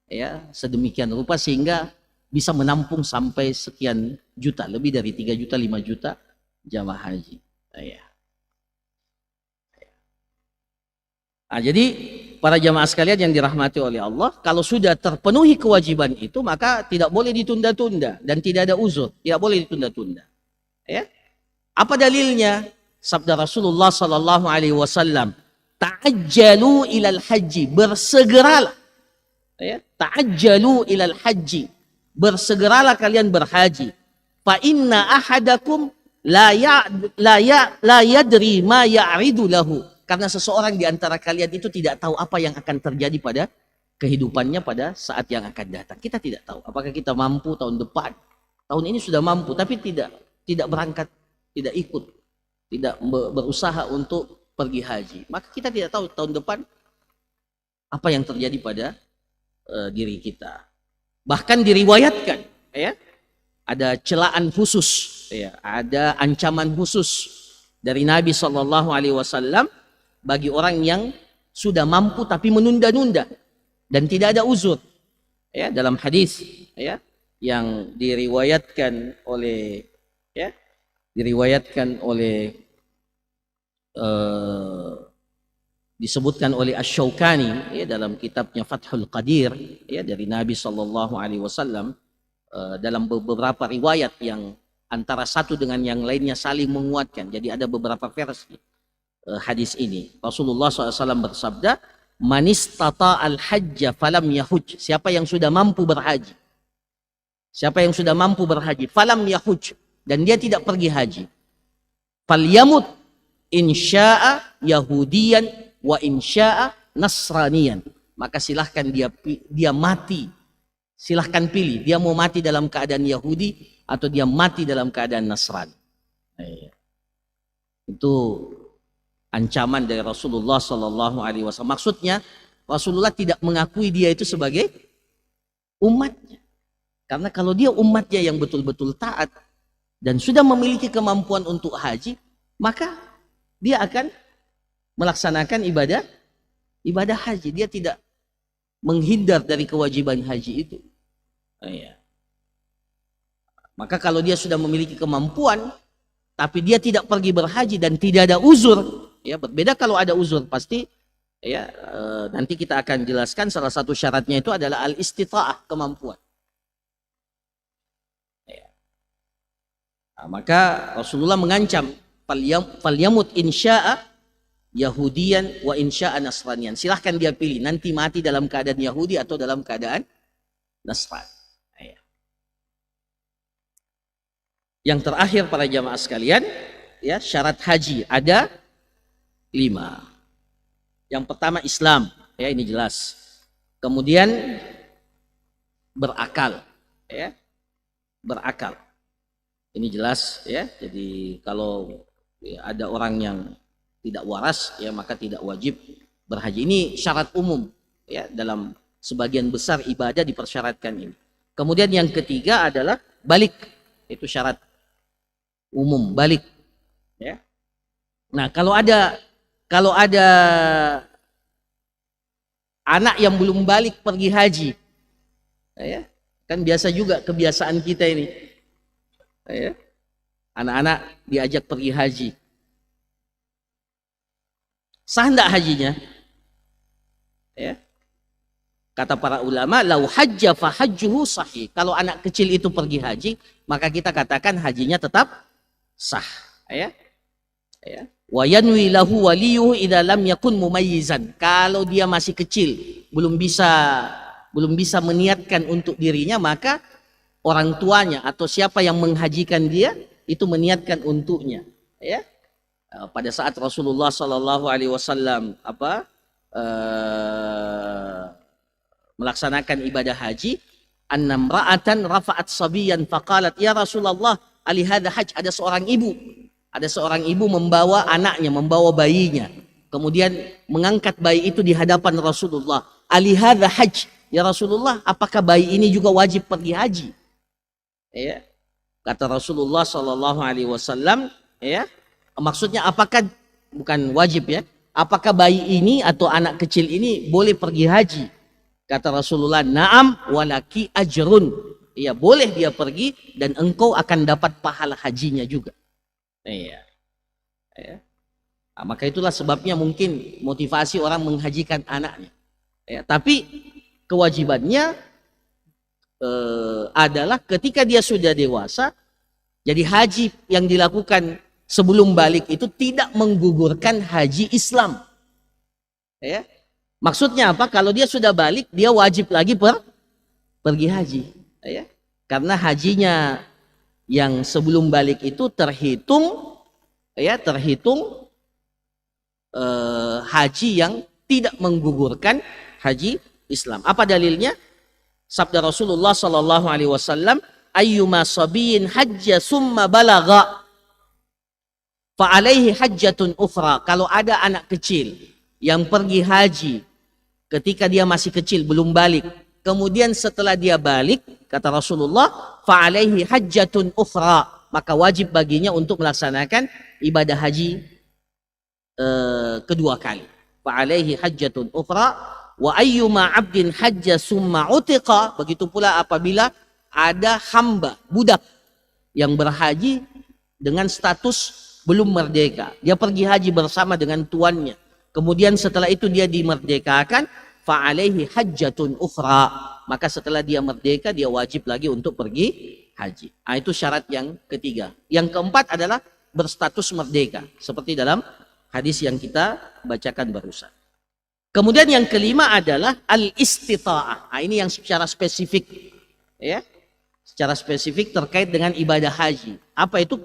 ya, sedemikian rupa sehingga bisa menampung sampai sekian juta, lebih dari 3 juta, 5 juta jamaah haji. Ya. Nah, jadi para jamaah sekalian yang dirahmati oleh Allah, kalau sudah terpenuhi kewajiban itu maka tidak boleh ditunda-tunda dan tidak ada uzur, tidak boleh ditunda-tunda. Ya. Apa dalilnya? Sabda Rasulullah sallallahu alaihi wasallam, ta'ajjalu ilal haji, bersegeralah. Ya, ta'ajjalu ilal haji, bersegeralah kalian berhaji. Fa inna ahadakum la yadri ma ya'ridu lahu. Karena seseorang di antara kalian itu tidak tahu apa yang akan terjadi pada kehidupannya pada saat yang akan datang. Kita tidak tahu apakah kita mampu tahun depan. Tahun ini sudah mampu tapi tidak berangkat, tidak ikut, tidak berusaha untuk pergi haji. Maka kita tidak tahu tahun depan apa yang terjadi pada diri kita. Bahkan diriwayatkan, ya, ada celaan khusus, ya, ada ancaman khusus dari Nabi SAW bagi orang yang sudah mampu tapi menunda-nunda. dan tidak ada uzur. Ya, dalam hadis ya yang diriwayatkan oleh disebutkan oleh Asy-Syaukani ya dalam kitabnya Fathul Qadir ya dari Nabi sallallahu alaihi wasallam, dalam beberapa riwayat yang antara satu dengan yang lainnya saling menguatkan. Jadi ada beberapa versi hadis ini. Rasulullah SAW bersabda, "Man istata'al hajja falam yahuj." Siapa yang sudah mampu berhaji. Siapa yang sudah mampu berhaji, falam yahuj, dan dia tidak pergi haji. Falyamut insya'a yahudiyan wa insya'a nasraniyan. Maka silahkan dia mati. Silahkan pilih, dia mau mati dalam keadaan Yahudi atau dia mati dalam keadaan Nasrani. Itu ancaman dari Rasulullah Sallallahu Alaihi Wasallam. Maksudnya Rasulullah tidak mengakui dia itu sebagai umatnya, karena kalau dia umatnya yang betul-betul taat dan sudah memiliki kemampuan untuk haji, maka dia akan melaksanakan ibadah haji. Dia tidak menghindar dari kewajiban haji itu. Maka kalau dia sudah memiliki kemampuan tapi dia tidak pergi berhaji dan tidak ada uzur, ya berbeda kalau ada uzur. Pasti ya nanti kita akan jelaskan salah satu syaratnya itu adalah al-istita'ah, kemampuan. Maka Rasulullah mengancam, falyamut insya'a Yahudiyan wa insya'a Nasraniyan. Silahkan dia pilih, nanti mati dalam keadaan Yahudi atau dalam keadaan Nasrani. Yang terakhir para jamaah sekalian, ya syarat haji ada 5. Yang pertama Islam, ya ini jelas. Kemudian berakal, ya berakal. Ini jelas, ya. Jadi kalau ada orang yang tidak waras, ya maka tidak wajib berhaji. Ini syarat umum, ya dalam sebagian besar ibadah dipersyaratkan ini. Kemudian yang ketiga adalah balik, itu syarat umum, balik. Ya. Nah kalau ada anak yang belum balik pergi haji, ya kan biasa juga kebiasaan kita ini, ya anak-anak diajak pergi haji. Sah enggak hajinya? Ya. Kata para ulama, lau hajja fa hajjuhu sahih. Kalau anak kecil itu pergi haji, maka kita katakan hajinya tetap sah. Ya. Ya. Wa yanwi lahu waliyuhu idza lam yakun mumayyizan. Kalau dia masih kecil, belum bisa meniatkan untuk dirinya, maka orang tuanya atau siapa yang menghajikan dia itu meniatkan untuknya. Ya. Pada saat Rasulullah Sallallahu Alaihi Wasallam melaksanakan ibadah haji, annam ra'atan rafa'at sabiyan faqalat ya Rasulullah ali hadha hajj. Ada seorang ibu membawa anaknya, membawa bayinya, kemudian mengangkat bayi itu di hadapan Rasulullah. Ali hadha hajj, ya Rasulullah, apakah bayi ini juga wajib pergi haji? Ya. Kata Rasulullah Sallallahu Alaihi Wasallam, ya maksudnya apakah, bukan wajib ya, apakah bayi ini atau anak kecil ini boleh pergi haji? Kata Rasulullah, na'am walaki ajrun. Ya boleh dia pergi dan engkau akan dapat pahala hajinya juga. Iya. Ya. Nah, maka itulah sebabnya mungkin motivasi orang menghajikan anaknya. Ya, tapi kewajibannya adalah ketika dia sudah dewasa. Jadi haji yang dilakukan sebelum balik itu tidak menggugurkan haji Islam. Ya. Maksudnya apa? Kalau dia sudah balik, dia wajib lagi pergi haji. Ya. Karena hajinya yang sebelum balik itu terhitung haji yang tidak menggugurkan haji Islam. Apa dalilnya? Sabda Rasulullah Sallallahu Alaihi Wasallam, ayyuma sabiyin hajja summa balagha fa'alaihi hajjatun ukhra. Kalau ada anak kecil yang pergi haji ketika dia masih kecil, belum balik, kemudian setelah dia balik, kata Rasulullah, fa'alaihi hajjatun ukhra, maka wajib baginya untuk melaksanakan ibadah haji kedua kali. Fa'alaihi hajjatun ukhra Wa ayyuma 'abdin hajja summa utiqa, begitu pula apabila ada hamba, budak yang berhaji dengan status belum merdeka. Dia pergi haji bersama dengan tuannya. Kemudian setelah itu dia dimerdekakan, fa alaihi hajjatun ukhra. Maka setelah dia merdeka, dia wajib lagi untuk pergi haji. Nah, itu syarat yang ketiga. Yang keempat adalah berstatus merdeka, seperti dalam hadis yang kita bacakan barusan. Kemudian yang kelima adalah al-istita'ah. Nah, ini yang secara spesifik, ya, secara spesifik terkait dengan ibadah haji. Apa itu?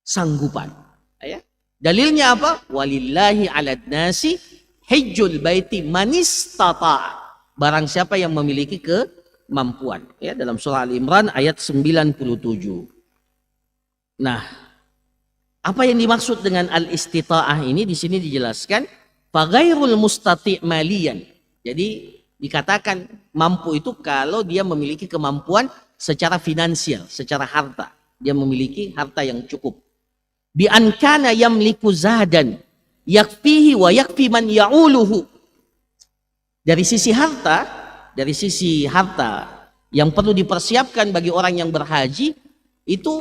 Kesanggupan. Ya. Dalilnya apa? Walillahi 'alan nasi hajjul baiti man istata'a. Barang siapa yang memiliki kemampuan. Ya, dalam surah Al-Imran ayat 97. Nah, apa yang dimaksud dengan al-istita'ah ini di sini dijelaskan faghairul mustati' maliyan. Jadi dikatakan mampu itu kalau dia memiliki kemampuan secara finansial, secara harta. Dia memiliki harta yang cukup. Bi an kana yamliku zadan yakfihi wa yakfi man ya'uluhu. Dari sisi harta yang perlu dipersiapkan bagi orang yang berhaji itu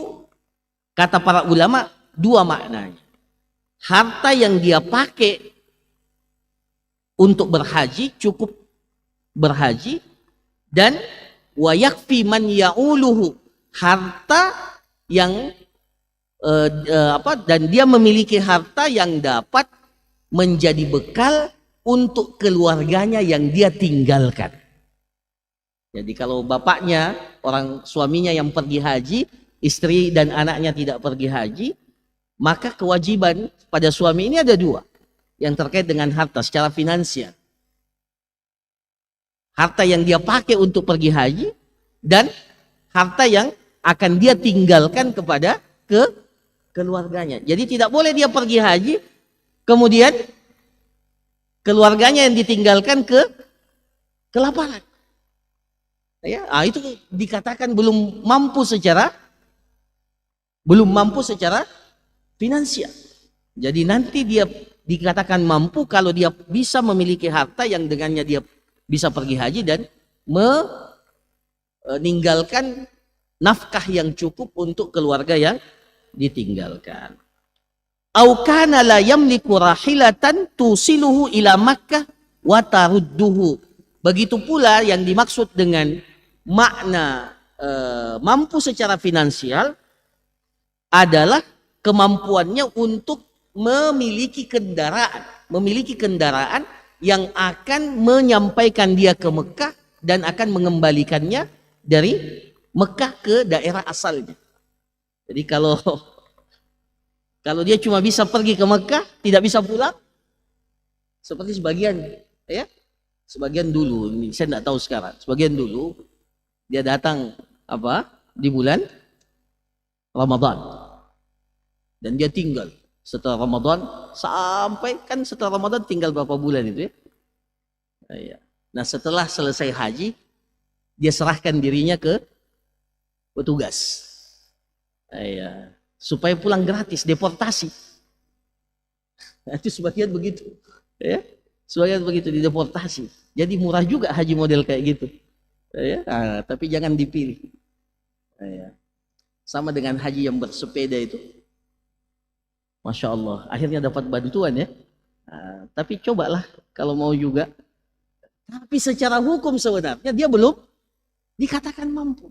kata para ulama dua maknanya. Harta yang dia pakai untuk berhaji, cukup berhaji, dan wa yakfi man ya'uluhu, harta yang dan dia memiliki harta yang dapat menjadi bekal untuk keluarganya yang dia tinggalkan. Jadi kalau bapaknya, orang suaminya yang pergi haji, istri dan anaknya tidak pergi haji, maka kewajiban pada suami ini ada dua yang terkait dengan harta secara finansial. Harta yang dia pakai untuk pergi haji dan harta yang akan dia tinggalkan kepada keluarganya. Jadi tidak boleh dia pergi haji kemudian keluarganya yang ditinggalkan kelaparan. Ya, itu dikatakan belum mampu secara finansial. Jadi nanti dia dikatakan mampu kalau dia bisa memiliki harta yang dengannya dia bisa pergi haji dan meninggalkan nafkah yang cukup untuk keluarga yang ditinggalkan. Au kana la yamliku rahilatan tusiluhu ila Makkah wa tarudduhu. Begitu pula yang dimaksud dengan makna mampu secara finansial adalah kemampuannya untuk memiliki kendaraan yang akan menyampaikan dia ke Mekah dan akan mengembalikannya dari Mekah ke daerah asalnya. Jadi kalau dia cuma bisa pergi ke Mekah, tidak bisa pulang, seperti sebagian, ya, sebagian dulu, ini saya tidak tahu sekarang, sebagian dulu dia datang di bulan Ramadan dan dia tinggal setelah Ramadan sampai kan setelah Ramadan tinggal berapa bulan itu ya. Nah setelah selesai haji dia serahkan dirinya ke petugas. Supaya pulang gratis, deportasi. Itu sebagian begitu, ya. Sebagian begitu dideportasi. Jadi murah juga haji model kayak gitu, ya. Tapi jangan dipilih. Sama dengan haji yang bersepeda itu, masya Allah, akhirnya dapat bantuan ya. Tapi cobalah kalau mau juga. Tapi secara hukum sebenarnya dia belum dikatakan mampu,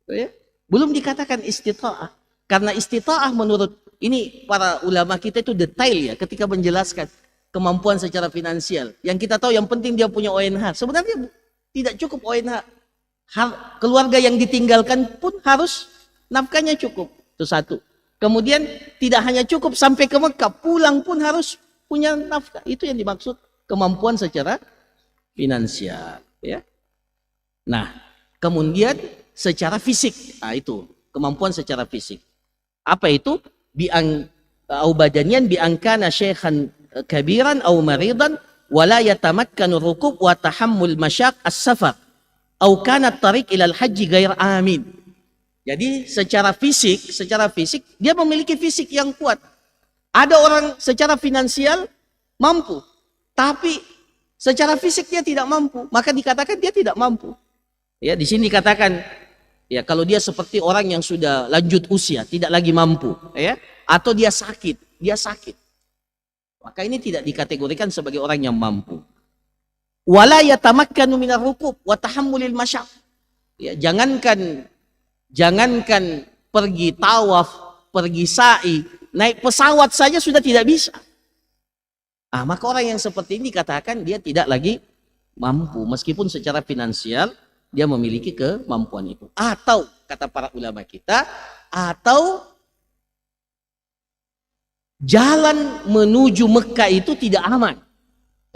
ya. Belum dikatakan istita'ah. Karena istita'ah menurut ini para ulama kita itu detail ya ketika menjelaskan kemampuan secara finansial. Yang kita tahu yang penting dia punya ONH. Sebenarnya tidak cukup ONH. Keluarga yang ditinggalkan pun harus nafkahnya cukup. Itu satu. Kemudian tidak hanya cukup sampai ke Mekah, pulang pun harus punya nafkah. Itu yang dimaksud kemampuan secara finansial, ya. Nah, kemudian secara fisik, itu kemampuan secara fisik. Apa itu? Au badanian bi angkana syaikhan kabiran au maridan wa la yatamakkanu rukub wa tahammul masyaq as-safar au kana at-tariq ila al-hajj ghair amin. Jadi secara fisik dia memiliki fisik yang kuat. Ada orang secara finansial mampu, tapi Secara fisik dia tidak mampu, maka dikatakan dia tidak mampu. Ya, di sini dikatakan ya kalau dia seperti orang yang sudah lanjut usia, tidak lagi mampu, ya, atau dia sakit, maka ini tidak dikategorikan sebagai orang yang mampu. Wala yatamakkanu minar rukub wa tahammulil masyaq. Ya, jangankan pergi tawaf, pergi sa'i, naik pesawat saja sudah tidak bisa. Maka orang yang seperti ini katakan dia tidak lagi mampu, meskipun secara finansial dia memiliki kemampuan itu. Atau kata para ulama kita, atau jalan menuju Mekah itu tidak aman.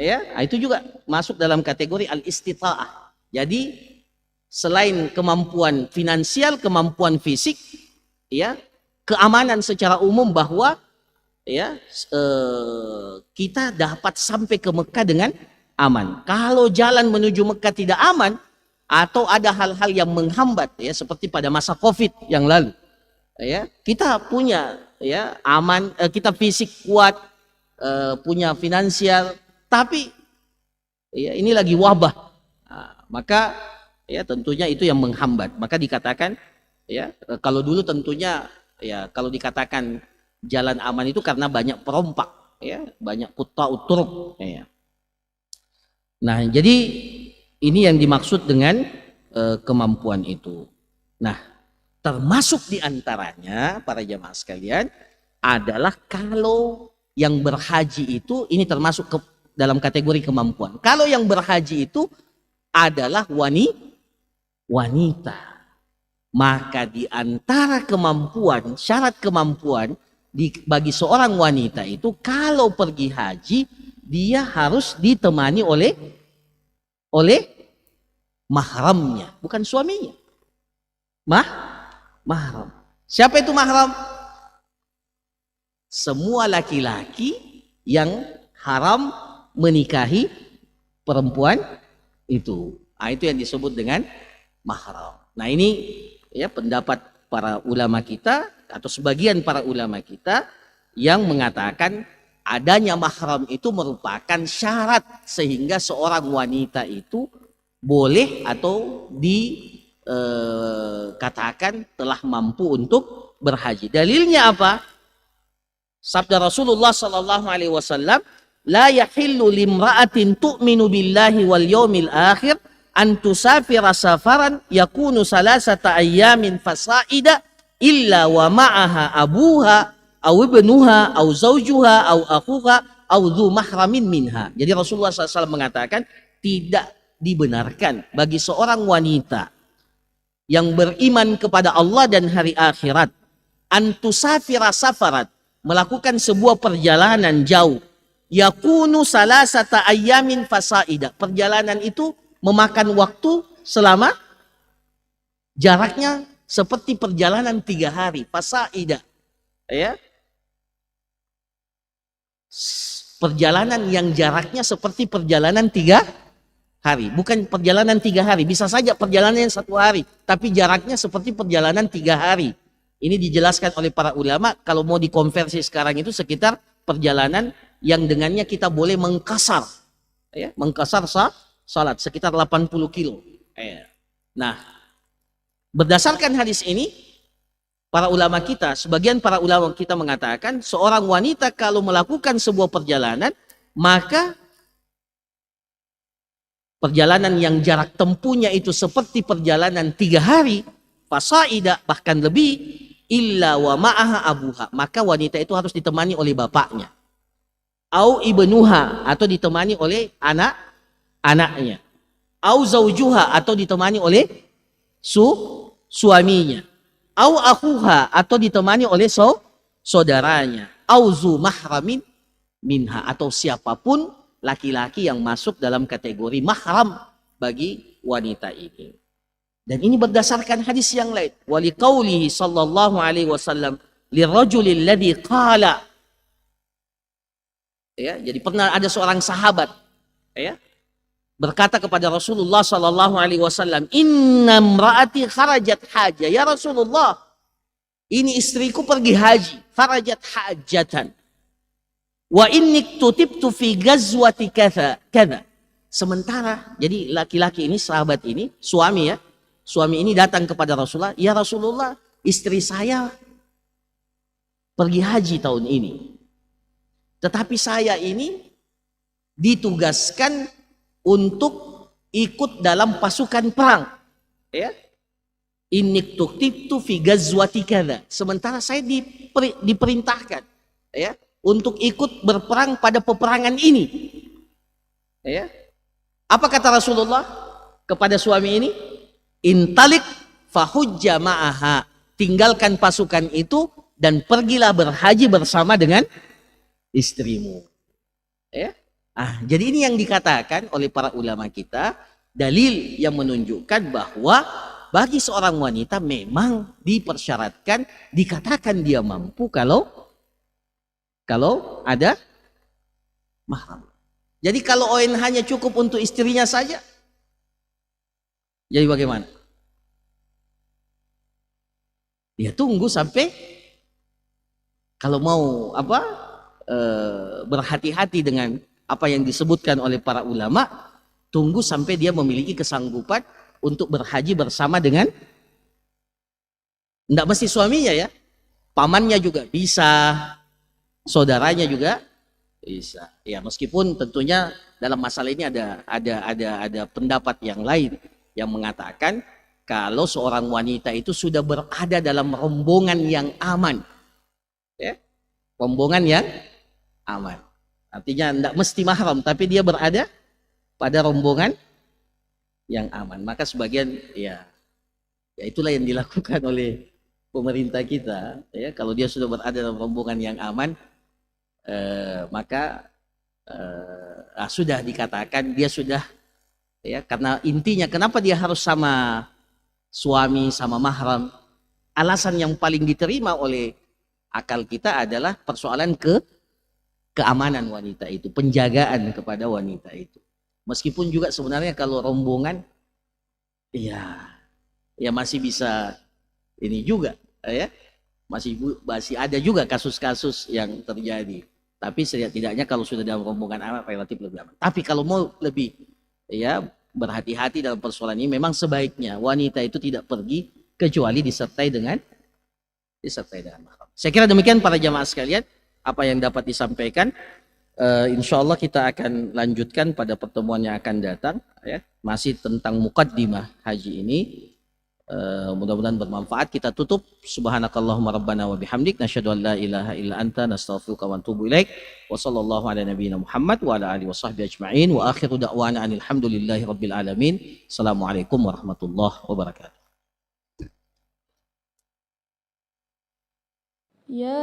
Ya, itu juga masuk dalam kategori al-istita'ah. Jadi selain kemampuan finansial, kemampuan fisik, ya, keamanan secara umum bahwa ya kita dapat sampai ke Mekah dengan aman. Kalau jalan menuju Mekah tidak aman atau ada hal-hal yang menghambat, ya, seperti pada masa Covid yang lalu, ya, kita punya ya aman, kita fisik kuat, punya finansial, tapi ya ini lagi wabah, maka ya tentunya itu yang menghambat. Maka dikatakan ya kalau dulu tentunya ya kalau dikatakan jalan aman itu karena banyak perompak, ya, banyak quta'ut turuq, ya. Nah, jadi ini yang dimaksud dengan kemampuan itu. Nah, termasuk diantaranya para jamaah sekalian adalah kalau yang berhaji itu, ini termasuk dalam kategori kemampuan. Kalau yang berhaji itu adalah wanita, maka di antara kemampuan, syarat kemampuan bagi seorang wanita itu kalau pergi haji dia harus ditemani oleh mahramnya, bukan suaminya. Mahram. Siapa itu mahram? Semua laki-laki yang haram menikahi perempuan itu. Itu yang disebut dengan mahram. Nah, ini ya pendapat para ulama kita atau sebagian para ulama kita yang mengatakan adanya mahram itu merupakan syarat sehingga seorang wanita itu boleh atau dikatakan telah mampu untuk berhaji. Dalilnya apa? Sabda Rasulullah sallallahu alaihi wasallam, la yahillu limra'atin tu'minu billahi wal yawmil akhir an tusafira safaran yakunu salasata ayyamin fasa'ida illa wa ma'aha abuha au ibnuha au zaujuha au akhuha au dzu mahramin minha. Jadi Rasulullah SAW mengatakan tidak dibenarkan bagi seorang wanita yang beriman kepada Allah dan hari akhirat antusafira safarat, melakukan sebuah perjalanan jauh, yakunu salasata ayyamin fasaida, perjalanan itu memakan waktu selama jaraknya seperti perjalanan 3 hari, fasaida, ya, perjalanan yang jaraknya seperti perjalanan 3 hari, bukan perjalanan 3 hari, bisa saja perjalanan yang 1 hari, tapi jaraknya seperti perjalanan 3 hari. Ini dijelaskan oleh para ulama, kalau mau dikonversi sekarang itu sekitar perjalanan yang dengannya kita boleh mengkasar, ya, mengkasar salat sekitar 80 kilo. Nah, berdasarkan hadis ini, para ulama kita, sebagian para ulama kita mengatakan seorang wanita kalau melakukan sebuah perjalanan, maka perjalanan yang jarak tempuhnya itu seperti perjalanan 3 hari, fasaida, bahkan lebih, illa wa ma'aha abuha, maka wanita itu harus ditemani oleh bapaknya, au ibnuha, atau ditemani oleh anaknya, au zaujuha, atau ditemani oleh suaminya, au akhuha, atau ditemani oleh saudaranya, au zu mahramin minha, atau siapapun laki-laki yang masuk dalam kategori mahram bagi wanita ini. Dan ini berdasarkan hadis yang lain. Wa liqaulihi sallallahu alaihi wasallam lirrajulil ladzi qala. Ya, jadi pernah ada seorang sahabat, ya, berkata kepada Rasulullah sallallahu alaihi wasallam, "Inna imra'ati kharajat haja." Ya Rasulullah, ini istriku pergi haji, kharajat hajatan. Wa inni tutibtu fi ghazwati kadza. Sementara, jadi laki-laki ini, sahabat ini, suami ya, suami ini datang kepada Rasulullah, ya Rasulullah, istri saya pergi haji tahun ini. Tetapi saya ini ditugaskan untuk ikut dalam pasukan perang. Ya. Inni tuktibtu fi gazwati kadza. Sementara saya diperintahkan ya untuk ikut berperang pada peperangan ini. Ya. Apa kata Rasulullah kepada suami ini? Intalik fahujja ma'aha. Tinggalkan pasukan itu dan pergilah berhaji bersama dengan istrimu. Ya. Jadi ini yang dikatakan oleh para ulama kita, dalil yang menunjukkan bahwa bagi seorang wanita memang dipersyaratkan, dikatakan dia mampu kalau ada mahram. Jadi kalau ON hanya cukup untuk istrinya saja, jadi bagaimana? Ya tunggu sampai kalau mau berhati-hati dengan apa yang disebutkan oleh para ulama, tunggu sampai dia memiliki kesanggupan untuk berhaji bersama dengan, tidak mesti suaminya ya, pamannya juga bisa, saudaranya juga bisa. Ya meskipun tentunya dalam masalah ini ada pendapat yang lain yang mengatakan kalau seorang wanita itu sudah berada dalam rombongan yang aman, ya, rombongan yang aman. Artinya tidak mesti mahram, tapi dia berada pada rombongan yang aman. Maka sebagian ya itulah yang dilakukan oleh pemerintah kita. Ya, kalau dia sudah berada dalam rombongan yang aman, maka sudah dikatakan dia sudah, ya, karena intinya kenapa dia harus sama suami, sama mahram? Alasan yang paling diterima oleh akal kita adalah persoalan keamanan wanita itu, penjagaan kepada wanita itu. Meskipun juga sebenarnya kalau rombongan ya masih bisa ini juga ya, masih ada juga kasus-kasus yang terjadi. Tapi setidaknya kalau sudah dalam rombongan aman relatif lebih aman. Tapi kalau mau lebih ya berhati-hati dalam persoalan ini, memang sebaiknya wanita itu tidak pergi kecuali disertai dengan mahram. Saya kira demikian para jamaah sekalian apa yang dapat disampaikan. Insya Allah kita akan lanjutkan pada pertemuan yang akan datang ya, masih tentang muqaddimah haji ini. Mudah-mudahan bermanfaat. Kita tutup. Subhanakallahumma rabbana wa bihamdik nasyhadu an la ilaha illa anta nastaghfiruka wa natubu ilaik. Wa sallallahu ala nabiyyina Muhammad wa ala alihi washabbihi ajma'in wa akhiru da'wana anil hamdulillahi rabbil alamin. Assalamualaikum warahmatullahi wabarakatuh. Ya